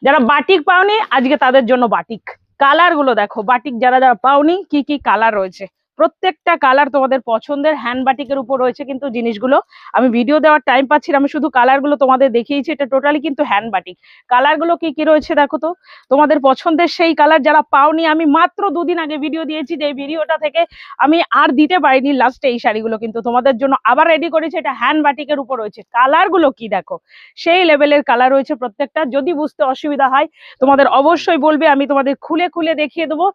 যারা বাটিক পাওনি আজকে তাদের জন্য বাটিক। কালার গুলো দেখো, বাটিক যারা যারা পাওনি কি কি কালার রয়েছে, প্রত্যেকটা কালার তোমাদের পছন্দের। হ্যান্ড বাটিকের উপর রয়েছে কিন্তু জিনিসগুলো। আমি ভিডিও দেওয়ার টাইম পাচ্ছি না, আমি শুধু কালার গুলো তোমাদের দেখিয়েছি। এটা টোটালি কিন্তু হ্যান্ড বাটিক। কালার গুলো কি কি রয়েছে দেখো তো, তোমাদের পছন্দের সেই কালার। যারা পাওনি, আমি মাত্র দুদিন আগে ভিডিও দিয়েছি, যে ভিডিওটা থেকে আমি আর দিতে পারিনি লাস্টে এই শাড়িগুলো কিন্তু তোমাদের জন্য আবার রেডি করেছি। এটা হ্যান্ড বাটিকের উপর রয়েছে। কালার গুলো কি দেখো, সেই লেভেলের কালার রয়েছে প্রত্যেকটা। যদি বুঝতে অসুবিধা হয় তোমাদের অবশ্যই বলবে, আমি তোমাদের খুলে খুলে দেখিয়ে দেবো।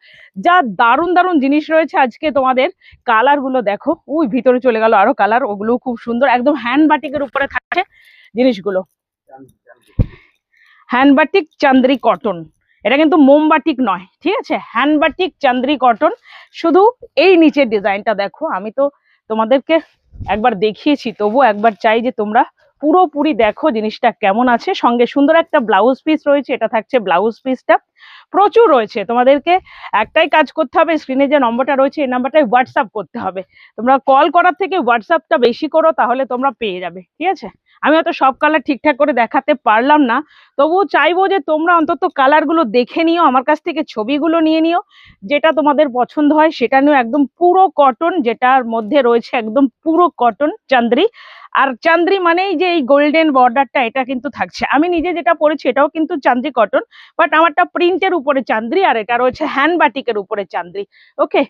যা দারুণ দারুণ জিনিস রয়েছে আজকে তোমাদের। কালার গুলো দেখো, ওই ভিতরে চলে গেল আরো কালার, ওগুলো খুব সুন্দর। একদম হ্যান্ড বাটিকের উপরে থাকছে জিনিসগুলো। হ্যান্ড বাটিক চান্দ্রি কটন, এটা কিন্তু মোমবাটিক নয়, ঠিক আছে? Hand batik Chanderi cotton. শুধু এই নিচের ডিজাইনটা দেখো, আমি তো তোমাদেরকে একবার দেখিয়েছি, তবু একবার চাই যে তোমরা পুরোপুরি দেখো জিনিসটা কেমন আছে। সঙ্গে সুন্দর একটা ব্লাউজ পিস রয়েছে, এটা থাকছে ব্লাউজ পিসটা। প্রচুর রয়েছে, তোমাদেরকে একটাই কাজ করতে হবে, স্ক্রিনে যে নম্বরটা রয়েছে এই নাম্বারটায় হোয়াটসঅ্যাপ করতে হবে। তোমরা কল করার থেকে হোয়াটসঅ্যাপটা বেশি করো, তাহলে তোমরা পেয়ে যাবে, ঠিক আছে? আমি হয়তো সব কালার ঠিকঠাক করে দেখাতে পারলাম না, তবুও চাইবো যে তোমরা অন্তত কালারগুলো দেখে নিও, আমার কাছ থেকে ছবিগুলো নিয়ে নিও, যেটা তোমাদের পছন্দ হয় সেটা নিও। একদম পুরো কটন, যেটার মধ্যে রয়েছে একদম পুরো কটন চান্দ্রি। আর চান্দ্রি মানেই যে এই গোল্ডেন বর্ডারটা, এটা কিন্তু থাকছে। আমি নিজে যেটা পরেছি এটাও কিন্তু চান্দ্রি কটন, বাট আমারটা প্রিন্টের উপরে চান্দ্রি, আর এটা রয়েছে হ্যান্ড বাটিকের উপরে চান্দ্রি। ওকে,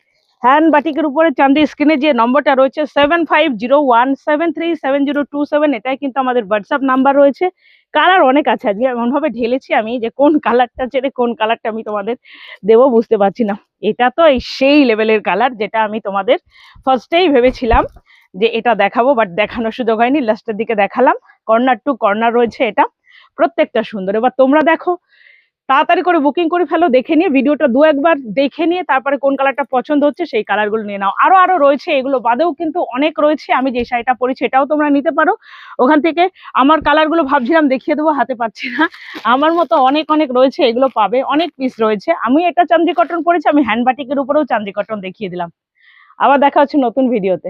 হ্যান্ড বাটিকের উপরে চান্দ্রি। স্ক্রিনে যে নম্বরটা রয়েছে 7501737027, এটাই কিন্তু আমাদের হোয়াটসঅ্যাপ নাম্বার রয়েছে। কালার অনেক আছে, আজকে এমন ভাবে ঢেলেছি আমি যে কোন কালারটা ছেড়ে কোন কালারটা আমি তোমাদের দেবো বুঝতে পারছি না। এটা তো এই সেই লেভেলের কালার, যেটা আমি তোমাদের ফার্স্টেই ভেবেছিলাম যে এটা দেখাবো, বাট দেখানোর সুযোগ হয়নি, লাস্টের দিকে দেখালাম। কর্নার টু কর্নার রয়েছে এটা, প্রত্যেকটা সুন্দর। এবার তোমরা দেখো, তাড়াতাড়ি করে বুকিং করে ফেলো, দেখে নিয়ে ভিডিওটা দু একবার দেখে নিয়ে তারপরে কোন কালারটা পছন্দ হচ্ছে সেই কালারগুলো নিয়ে নাও। আরো আরো রয়েছে, এগুলো বাদেও কিন্তু অনেক রয়েছে। আমি যে শাড়িটা পরেছি এটাও তোমরা নিতে পারো ওখান থেকে। আমার কালারগুলো ভাবছিলাম দেখিয়ে দেবো, হাতে পাচ্ছি না। আমার মতো অনেক অনেক রয়েছে, এগুলো পাবে, অনেক পিস রয়েছে। আমি এটা চান্দি কটন পরেছি, আমি হ্যান্ড বাটিকের উপরেও চান্দি কটন দেখিয়ে দিলাম। আবার দেখা হচ্ছে নতুন ভিডিওতে।